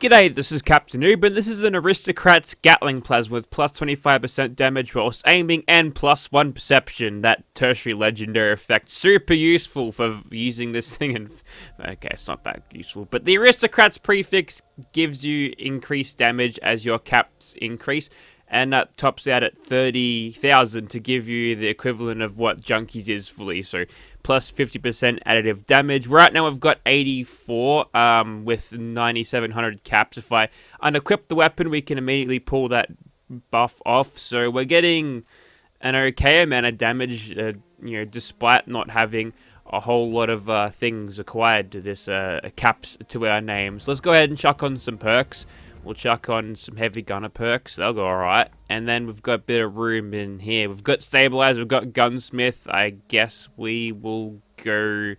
G'day, this is Captainoob, and this is an Aristocrat's Gatling plasma with plus 25% damage whilst aiming and plus 1 perception. That tertiary legendary effect, super useful for using this thing and... Okay, it's not that useful, but the Aristocrat's prefix gives you increased damage as your caps increase, and that tops out at 30,000 to give you the equivalent of what Junkies is fully, so plus 50% additive damage. Right now we've got 84 with 9,700 caps. If I unequip the weapon, we can immediately pull that buff off, so we're getting an okay amount of damage, despite not having a whole lot of things acquired to this caps to our names. Let's go ahead and chuck on some perks. We'll chuck on some heavy gunner perks. They'll go alright. And then we've got a bit of room in here. We've got stabilizer. We've got gunsmith. I guess we will go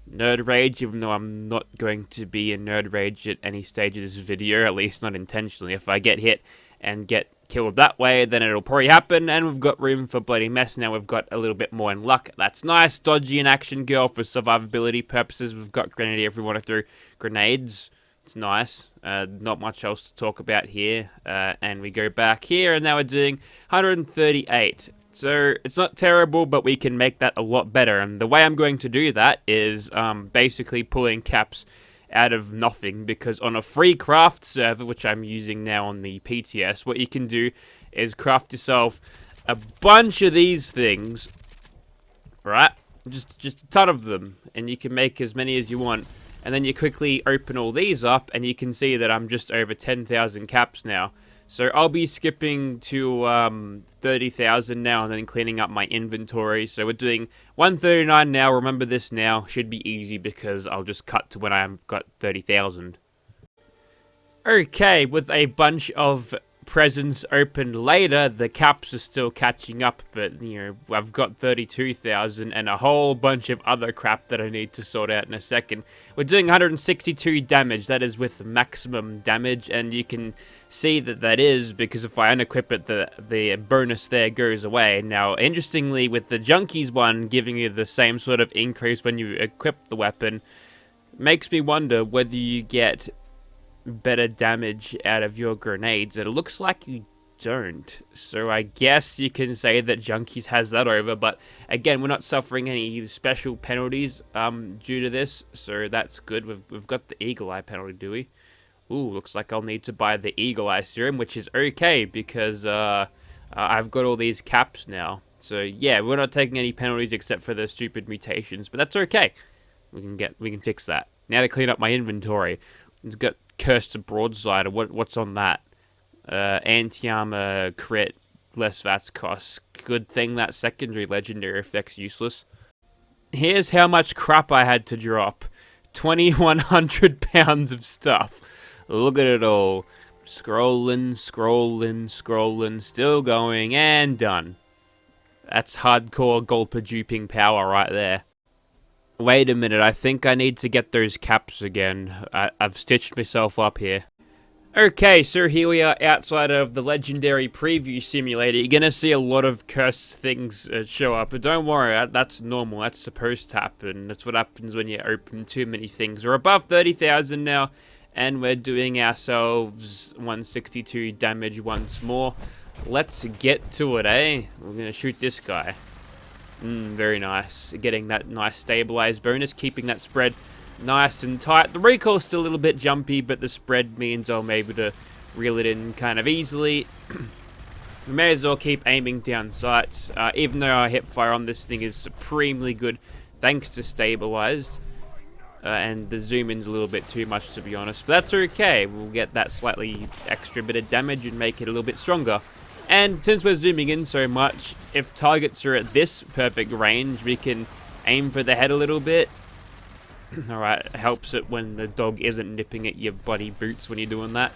nerd rage, even though I'm not going to be in nerd rage at any stage of this video. At least not intentionally. If I get hit and get killed that way, then it'll probably happen. And we've got room for bloody mess now. We've got a little bit more in luck. That's nice. Dodgy and action girl for survivability purposes. We've got grenadier if we want to throw grenades. It's nice. Not much else to talk about here. And we go back here, and now we're doing 138. So it's not terrible, but we can make that a lot better. And the way I'm going to do that is basically pulling caps out of nothing, because on a free craft server, which I'm using now on the PTS, what you can do is craft yourself a bunch of these things, right? Just a ton of them, and you can make as many as you want. And then you quickly open all these up, and you can see that I'm just over 10,000 caps now. So I'll be skipping to 30,000 now, and then cleaning up my inventory. So we're doing 139 now. Remember this now. Should be easy, because I'll just cut to when I've got 30,000. Okay, with a bunch of presents opened later, the caps are still catching up, but I've got 32,000 and a whole bunch of other crap that I need to sort out in a second. We're doing 162 damage. That is with maximum damage, and you can see that is because if I unequip it, the bonus there goes away. Now, interestingly, with the Junkies one giving you the same sort of increase when you equip the weapon, makes me wonder whether you get better damage out of your grenades. It looks like you don't, so I guess you can say that Junkies has that over, but again, we're not suffering any special penalties due to this, so that's good. We've got the Eagle Eye penalty, do we? Ooh, looks like I'll need to buy the Eagle Eye serum, which is okay, because I've got all these caps now. So yeah, we're not taking any penalties except for the stupid mutations, but that's okay. We can fix that. Now to clean up my inventory. It's got Cursed Broadside. What's on that? Anti-armor crit, less VATS costs. Good thing that secondary legendary effect's useless. Here's how much crap I had to drop. 2,100 pounds of stuff. Look at it all. Scrolling, still going, and done. That's hardcore gulper duping power right there. Wait a minute, I think I need to get those caps again. I've stitched myself up here. Okay, so here we are outside of the Legendary Preview Simulator. You're gonna see a lot of cursed things show up, but don't worry, that's normal. That's supposed to happen. That's what happens when you open too many things. We're above 30,000 now, and we're doing ourselves 162 damage once more. Let's get to it, eh? We're gonna shoot this guy. Very nice. Getting that nice stabilized bonus, keeping that spread nice and tight. The recoil's still a little bit jumpy, but the spread means I'll be able to reel it in kind of easily. We may as well keep aiming down sights, even though our hip fire on this thing is supremely good, thanks to stabilized. And the zoom in's a little bit too much, to be honest, but that's okay. We'll get that slightly extra bit of damage and make it a little bit stronger. And since we're zooming in so much, if targets are at this perfect range, we can aim for the head a little bit. Alright, it helps it when the dog isn't nipping at your bloody boots when you're doing that.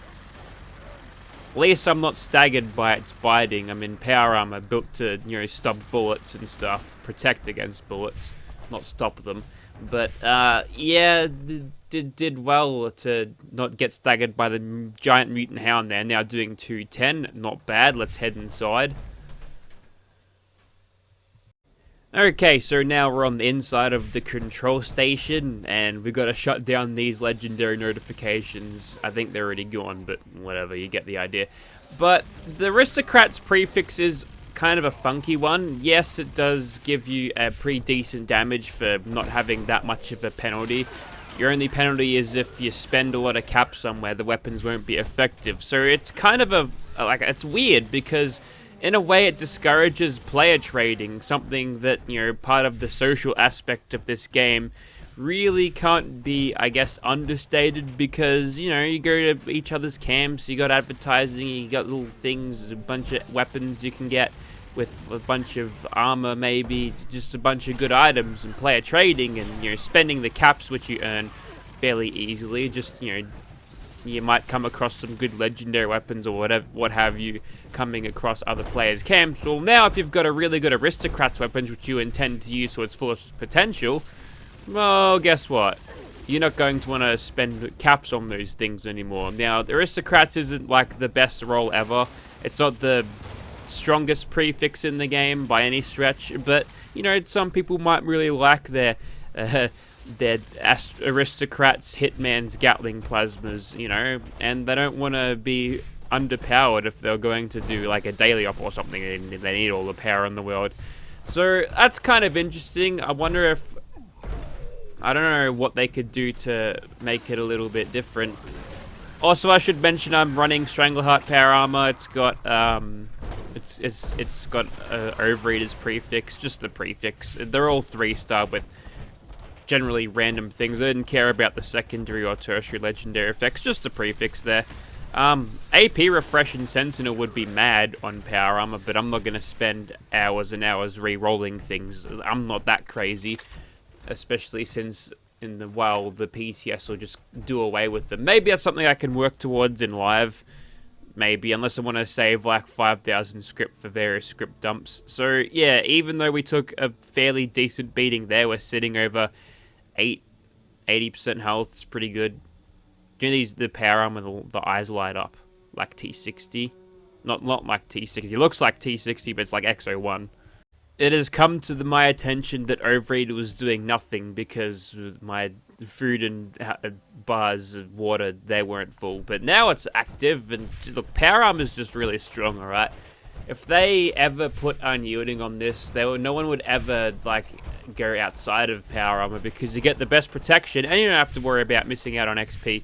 At least I'm not staggered by its biting. I'm in power armor, built to, stop bullets and stuff. Protect against bullets, not stop them. But, yeah, did well to not get staggered by the giant mutant hound there. Now doing 210, not bad. Let's head inside. Okay, so now we're on the inside of the control station, and we've got to shut down these legendary notifications. I think they're already gone, but whatever, you get the idea. But the Aristocrat's prefix is kind of a funky one. Yes, it does give you a pretty decent damage for not having that much of a penalty. Your only penalty is if you spend a lot of cap somewhere, the weapons won't be effective. So it's kind of it's weird because in a way it discourages player trading, something that, you know, part of the social aspect of this game really can't be, I guess, understated because, you know, you go to each other's camps, you got advertising, you got little things, a bunch of weapons you can get with a bunch of armor, maybe just a bunch of good items, and player trading and, you know, spending the caps which you earn fairly easily. Just, you know, you might come across some good legendary weapons or whatever, what have you, coming across other players' camps. Well, now if you've got a really good Aristocrat's weapons which you intend to use to its fullest potential, well, guess what? You're not going to want to spend caps on those things anymore. Now, the Aristocrats isn't like the best role ever. It's not the strongest prefix in the game by any stretch, but, you know, some people might really like their Aristocrats, Hitman's, Gatling plasmas, you know, and they don't want to be underpowered if they're going to do like a daily op or something and they need all the power in the world. So that's kind of interesting. I wonder if, I don't know what they could do to make it a little bit different. Also, I should mention I'm running Strangleheart power armor. It's got it's got Overeater's prefix, just the prefix. They're all 3-star with generally random things. I didn't care about the secondary or tertiary legendary effects, just the prefix there. AP Refresh and Sentinel would be mad on power armor, but I'm not going to spend hours and hours re-rolling things. I'm not that crazy, especially since in the WoW the PTS will just do away with them. Maybe that's something I can work towards in live, maybe, unless I want to save like 5,000 script for various script dumps. So yeah, even though we took a fairly decent beating there, we're sitting over 80% health. It's pretty good. Do you know the power armor, the eyes light up like T60? Not like T60. It looks like T60, but it's like X01. It has come to my attention that Overeater was doing nothing because my food and bars of water, they weren't full. But now it's active, and look, power armor is just really strong, alright? If they ever put unyielding on this, no one would ever like go outside of power armor because you get the best protection and you don't have to worry about missing out on XP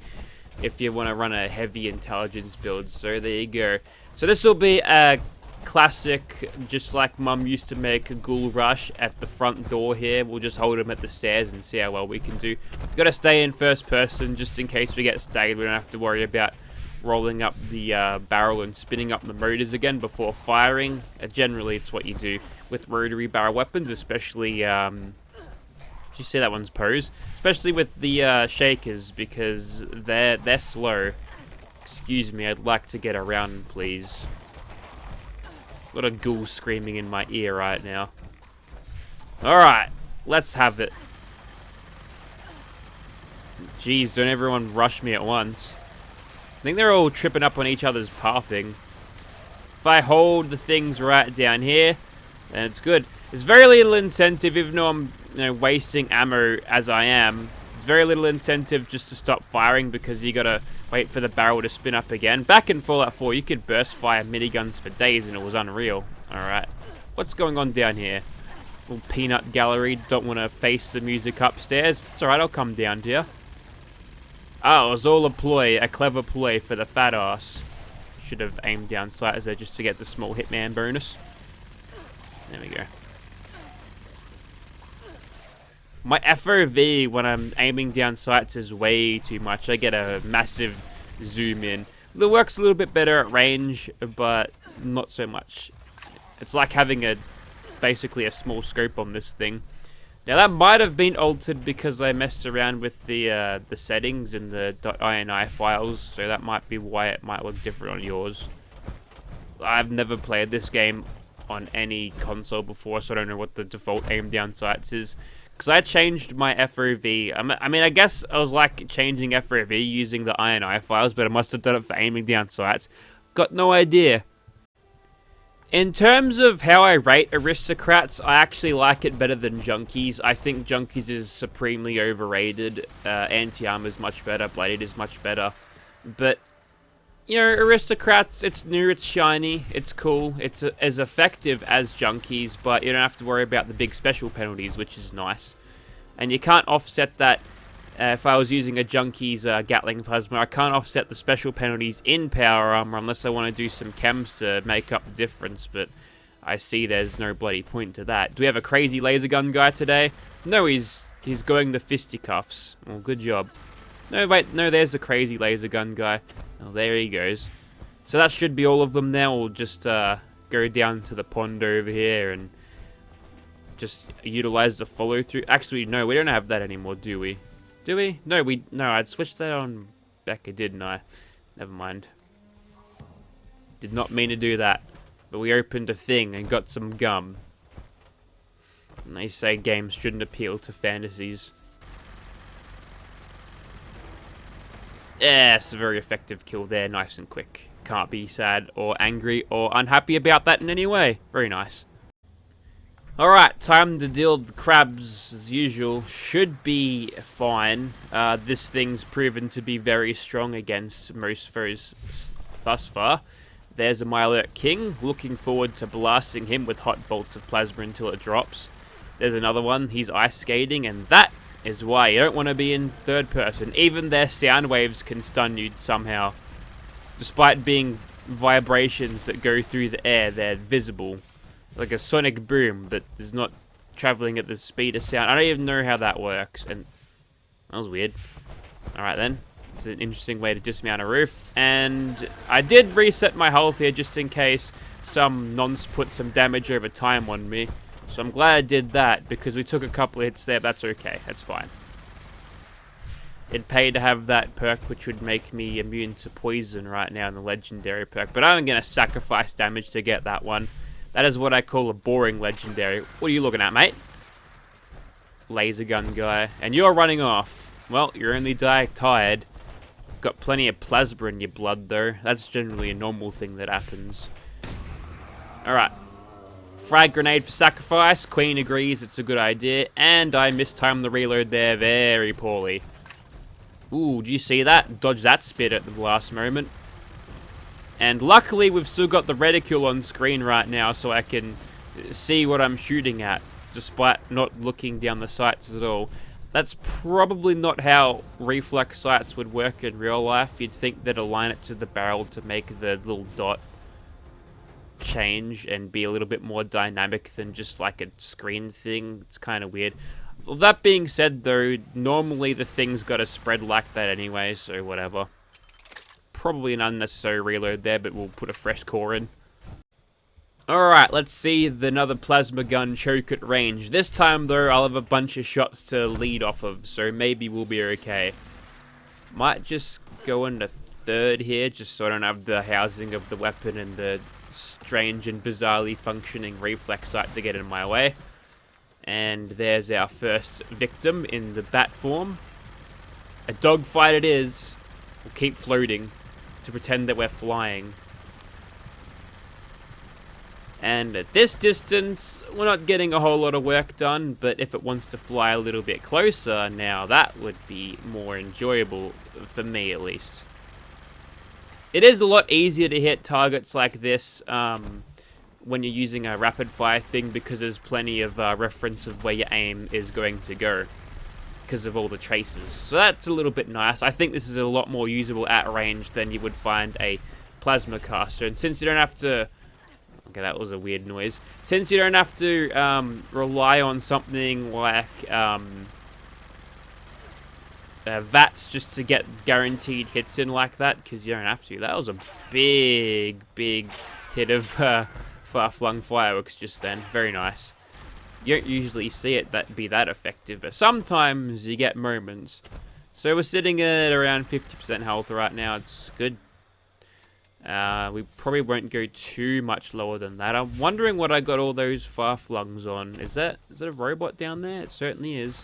if you want to run a heavy intelligence build. So there you go. So this will be a classic, just like Mum used to make a ghoul rush at the front door here. We'll just hold him at the stairs and see how well we can do. We've got to stay in first person just in case we get stayed. We don't have to worry about rolling up the barrel and spinning up the motors again before firing. Generally, it's what you do with rotary barrel weapons, especially, did you see that one's pose? Especially with the shakers, because they're slow. Excuse me, I'd like to get around, please. Got a ghoul screaming in my ear right now. Alright, let's have it. Jeez, don't everyone rush me at once. I think they're all tripping up on each other's pathing. If I hold the things right down here, then it's good. There's very little incentive, even though I'm, you know, wasting ammo as I am. There's very little incentive just to stop firing because you gotta wait for the barrel to spin up again. Back in Fallout 4, you could burst fire miniguns for days and it was unreal. Alright, what's going on down here? Little peanut gallery, don't want to face the music upstairs. It's alright, I'll come down to you. Oh, it was all a ploy, a clever ploy for the fat ass. Should have aimed down sight there just to get the small Hitman bonus. There we go. My FOV when I'm aiming down sights is way too much. I get a massive zoom in. It works a little bit better at range, but not so much. It's like having basically a small scope on this thing. Now that might have been altered because I messed around with the settings in the .ini files, so that might be why it might look different on yours. I've never played this game on any console before, so I don't know what the default aim down sights is. Because I changed my FOV. I mean, I guess I was like changing FOV using the INI files, but I must have done it for aiming down sights. Got no idea. In terms of how I rate Aristocrats, I actually like it better than Junkies. I think Junkies is supremely overrated. Anti-Armor is much better. Bladed is much better. But, you know, Aristocrats, it's new, it's shiny, it's cool. It's as effective as Junkies, but you don't have to worry about the big special penalties, which is nice. And you can't offset that. If I was using a Junkie's Gatling Plasma, I can't offset the special penalties in Power Armor unless I want to do some chems to make up the difference, but I see there's no bloody point to that. Do we have a crazy laser gun guy today? No, he's going the fisticuffs. Well, good job. No, wait, no, there's the crazy laser gun guy. Oh, there he goes. So that should be all of them now. We'll just go down to the pond over here and just utilize the follow-through. Actually, no, we don't have that anymore, do we? Do we? No, I'd switched that on Becca, didn't I? Never mind. Did not mean to do that. But we opened a thing and got some gum. And they say games shouldn't appeal to fantasies. Yeah, it's a very effective kill there. Nice and quick. Can't be sad or angry or unhappy about that in any way. Very nice. Alright, time to deal with the crabs as usual. Should be fine. This thing's proven to be very strong against most foes thus far. There's a Mylurk King. Looking forward to blasting him with hot bolts of plasma until it drops. There's another one. He's ice skating, and that is why you don't want to be in third person. Even their sound waves can stun you somehow. Despite being vibrations that go through the air, they're visible. Like a sonic boom, but is not traveling at the speed of sound. I don't even know how that works, and that was weird. Alright then, it's an interesting way to dismount a roof, and I did reset my health here just in case some nonce put some damage over time on me. So I'm glad I did that, because we took a couple of hits there, but that's okay, that's fine. It'd pay to have that perk, which would make me immune to poison right now in the legendary perk, but I'm going to sacrifice damage to get that one. That is what I call a boring legendary. What are you looking at, mate? Laser gun guy. And you're running off. Well, you're only tired. Got plenty of plasma in your blood, though. That's generally a normal thing that happens. Alright. Frag grenade for sacrifice. Queen agrees it's a good idea. And I mistimed the reload there very poorly. Ooh, did you see that? Dodge that spit at the last moment. And luckily, we've still got the reticule on screen right now, so I can see what I'm shooting at, despite not looking down the sights at all. That's probably not how reflex sights would work in real life. You'd think they'd align it to the barrel to make the little dot change and be a little bit more dynamic than just like a screen thing. It's kind of weird. Well, that being said, though, normally the thing's got to spread like that anyway, so whatever. Probably an unnecessary reload there, but we'll put a fresh core in. Alright, let's see another plasma gun choke at range. This time, though, I'll have a bunch of shots to lead off of, so maybe we'll be okay. Might just go into third here, just so I don't have the housing of the weapon and the strange and bizarrely functioning reflex sight to get in my way. And there's our first victim in the bat form. A dogfight it is. We'll keep floating to pretend that we're flying. And at this distance, we're not getting a whole lot of work done, but if it wants to fly a little bit closer, now that would be more enjoyable, for me at least. It is a lot easier to hit targets like this when you're using a rapid fire thing, because there's plenty of reference of where your aim is going to go, because of all the traces. So that's a little bit nice. I think this is a lot more usable at range than you would find a plasma caster. And since you don't have to... Okay, that was a weird noise. Since you don't have to rely on something like VATS just to get guaranteed hits in like that, because you don't have to. That was a big hit of far-flung fireworks just then. Very nice. You don't usually see it be that effective, but sometimes you get moments. So we're sitting at around 50% health right now. It's good. We probably won't go too much lower than that. I'm wondering what I got all those far-flungs on. Is that a robot down there? It certainly is.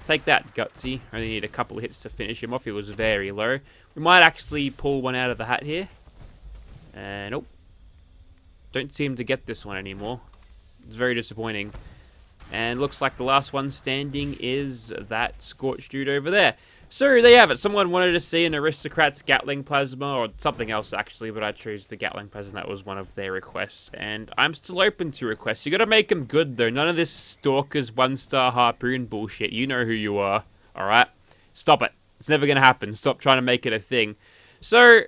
Take that, Gutsy. Only need a couple of hits to finish him off. He was very low. We might actually pull one out of the hat here. Nope. don't seem to get this one anymore. It's very disappointing. And looks like the last one standing is that Scorched dude over there. So there you have it. Someone wanted to see an Aristocrat's Gatling Plasma, or something else actually, but I chose the Gatling Plasma. That was one of their requests, and I'm still open to requests. You gotta make them good though. None of this Stalker's 1-star harpoon bullshit. You know who you are, alright? Stop it. It's never gonna happen. Stop trying to make it a thing. So,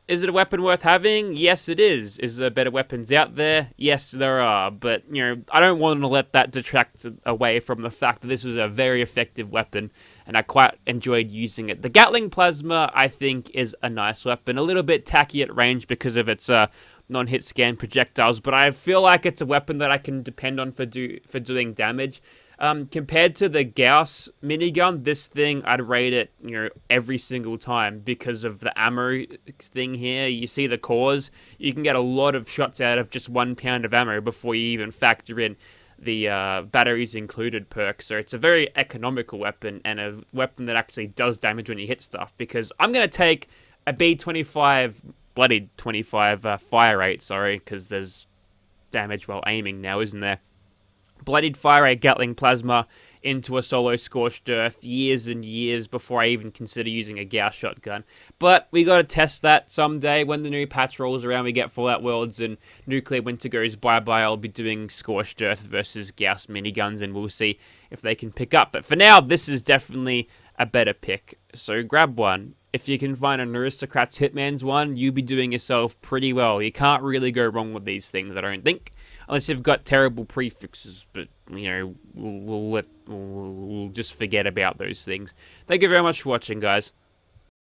is it a weapon worth having? Yes, it is. Is there better weapons out there? Yes, there are. But, you know, I don't want to let that detract away from the fact that this was a very effective weapon, and I quite enjoyed using it. The Gatling Plasma, I think, is a nice weapon. A little bit tacky at range because of its non-hit scan projectiles, but I feel like it's a weapon that I can depend on for doing damage. Compared to the Gauss minigun, this thing, I'd rate it, you know, every single time because of the ammo thing here. You see the cores, you can get a lot of shots out of just 1 pound of ammo before you even factor in the batteries included perk. So it's a very economical weapon, and a weapon that actually does damage when you hit stuff, because I'm going to take a B25, bloodied 25 fire rate, sorry, because there's damage while aiming now, isn't there? Bloodied fire rate Gatling Plasma into a solo Scorched Earth years and years before I even consider using a Gauss shotgun. But we got to test that someday when the new patch rolls around. We get Fallout Worlds and Nuclear Winter goes bye-bye. I'll be doing Scorched Earth versus Gauss miniguns, and we'll see if they can pick up. But for now, this is definitely a better pick. So grab one. If you can find an Aristocrat's Hitman's one, you'll be doing yourself pretty well. You can't really go wrong with these things, I don't think. Unless you've got terrible prefixes, but, you know, we'll just forget about those things. Thank you very much for watching, guys.